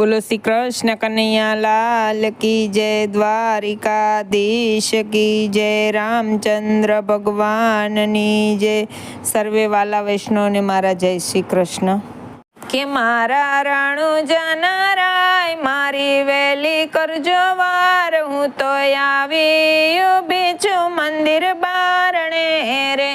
બોલો શ્રી કૃષ્ણ કનૈયા લાલ કી જય, દ્વારિકાધીશ કી જય, રામચંદ્ર ભગવાનની જય। સર્વે વાલા વૈષ્ણવને મારા જય શ્રી કૃષ્ણ। કે મારા રણુજા રાય મારી વેલી કરજો વાર, હું તો આવી ઊભી છું મંદિર બારણે રે।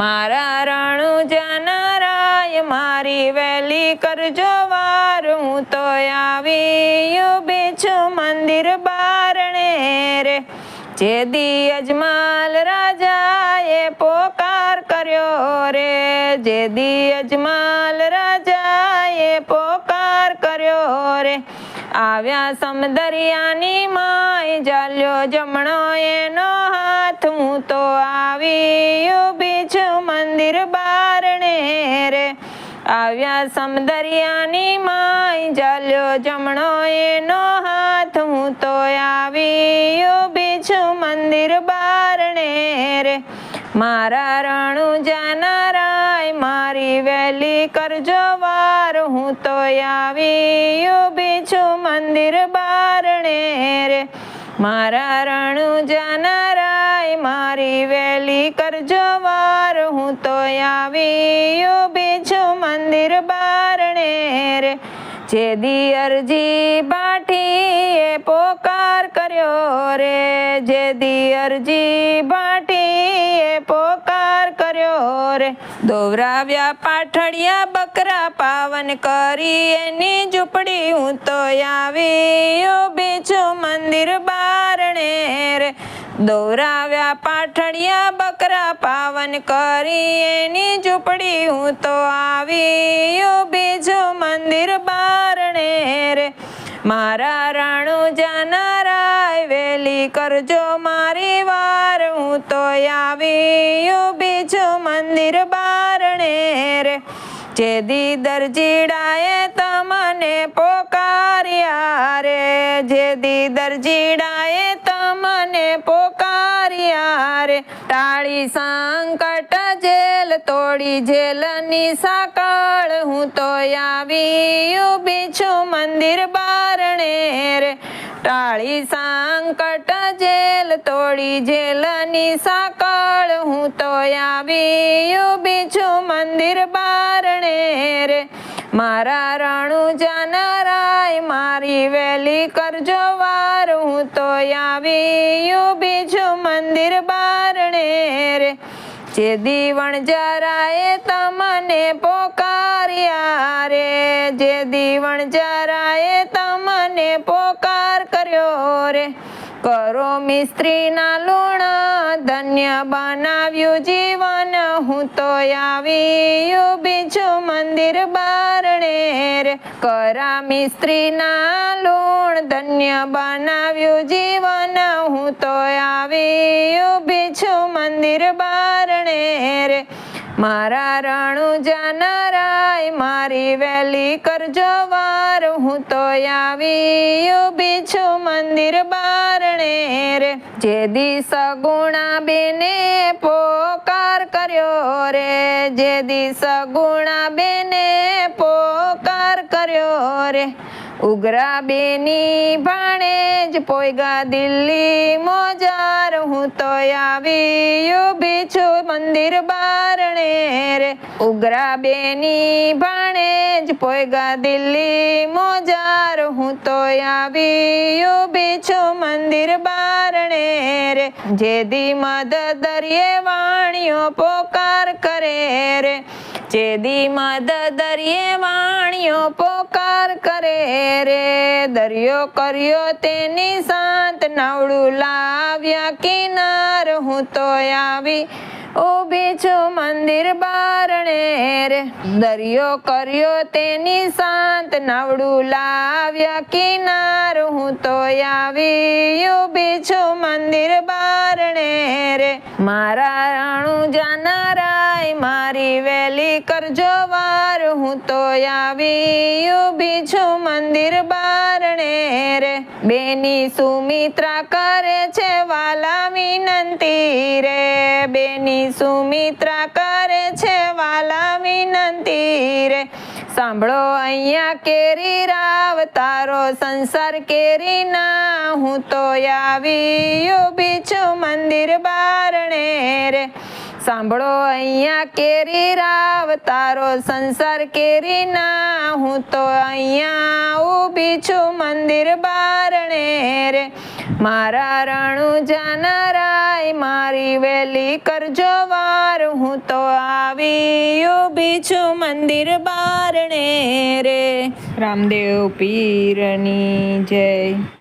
મારા રણુજા રાય મારી વેલી કરજો વાર, હું તો આવી ઊભી છું મંદિર બારણે રે। જે દી અજમાલ રાજાએ પોકાર કર્યો રે, જે દી અજમાલ રાજાએ પોકાર કર્યો રે, આવ્યા સમદરિયાની માય ચાલ્યો જમણો એનો હાથ, હું તો આવી ઊભી છું મંદિર બારણે રે। આવ્યા સમદરિયાની માય ચાલ્યો જમણો એનો હાથ, હું તો આવી ઊભી છું મંદિર બારણે રે। મારા રણુજા રાય મારી વેલી કરજો વાર, હું તો આવી ઊભી છું મંદિર બારણે રે। મારા રણુજા રાય મારી વેલી કરજો વાર, હું તો આવી ઊભી છું મંદિર બારણે રે। જે દી અરજી ભાટીએ પોકાર કર્યો રે, જે દી અરજી ભાટીએ પોકાર કર્યો રે, દોવરાવ્યા પાઠડિયા બકરા પાવન કરી એની ઝૂંપડી, હું તો આવી ઊભી છું મંદિર બારણે રે। દોવરાવ્યા પાઠડિયા બકરા પાવન કરી એની ઝૂંપડી, હું તો આવી ઊભી છું મંદિર બારણે રે। મારા રણુજા રાય વેલી કરજો મારી વાર, હું તો આવી ઊભી છું મંદિર બારણે રે। જે દી દરજીડાએ તમને પોકાર્યા રે, જે દી દરજીડાએ તમને પોકાર્યા રે, ટાળી સંકટ જેલ તોડી જેલની સાંકળ, હું તો આવી ઊભી છું મંદિર બારણે રે। ટાળી સંકટ જેલ તોડી જેલની સાંકળ, હું તો આવી ઊભી છું મંદિર બારણે રે। મારા રણુજા રાય મારી વેલી કરજો વાર, હું તો આવી ઊભી છું મંદિર બારણે રે। જે દી વણજારાએ તમને પોકાર્યા રે, જે દી વણજારાએ તમને પોકાર કર્યો રે, કરો મિસ્ત્રીના લૂણ ધન્ય બનાવ્યું જીવન, હું તો આવી ઊભી છું મંદિર બારણે રે। કરા મિસ્ત્રીના લૂણ ધન્ય બનાવ્યું જીવન, હું તો આવી ઊભી છું મંદિર બારણે રે। મારા રણુજા રાય મારી વેલી કરજો વાર, હું તો આવી ઊભી છું મંદિર બારણે રે। જે દી સગુણા બેને પોકાર કર્યો રે, જે દી સગુણા બેને પોકાર કર્યો રે, ઉગરા બેની ભાણેજ પોયગા દિલ્હી મોજાર, હું તો આવી ઊભી છું મંદિર બારણે રે। ઉગરા બેની ભાણેજ પોયગા દિલ્હી મોજાર, હું તો આવી ઊભી છું મંદિર બારણે રે। જે દી મદ દરિયે વાણિયો પોકાર કરે રે, જે દી મદ દરિયે વાણિયો પોકાર કરે રે, દરિયો કર્યો તેની શાંત નાવડું લાવ્યા કિનાર, હું તો આવી ઊભી છું મંદિર બારણે રે। દરિયો કર્યો તેની શાંત નાવડું લાવ્યા કિનાર, હું તો આવી ઊભી છું મંદિર બારણે રે। મારા રણુજા રાય મારી વેલી કરજો વાર, હું તો આવી ઊભી છું મંદિર બારણે રે। બેની સુમિત્રા કરે છે વાલા વિનંતી રે, બેની સુમિત્રા કરે છે વાલા વિનંતી રે, સાંભળો અહીંયા કેરી રાવ તારો સંસાર કેરીના હું તો આવી ઊભી છું મંદિર બારણે રે સાંભળો અહીંયા કેરી રાવ તારો સંસાર કેરીના હું તો અહીંયા ઊભી છું મંદિર બારણે રે મારા રણુજાના રાય મારી વેલી કરજો વાર હું તો આવી ઊભી છું મંદિર બારણે રે રામદેવ પીરની જય.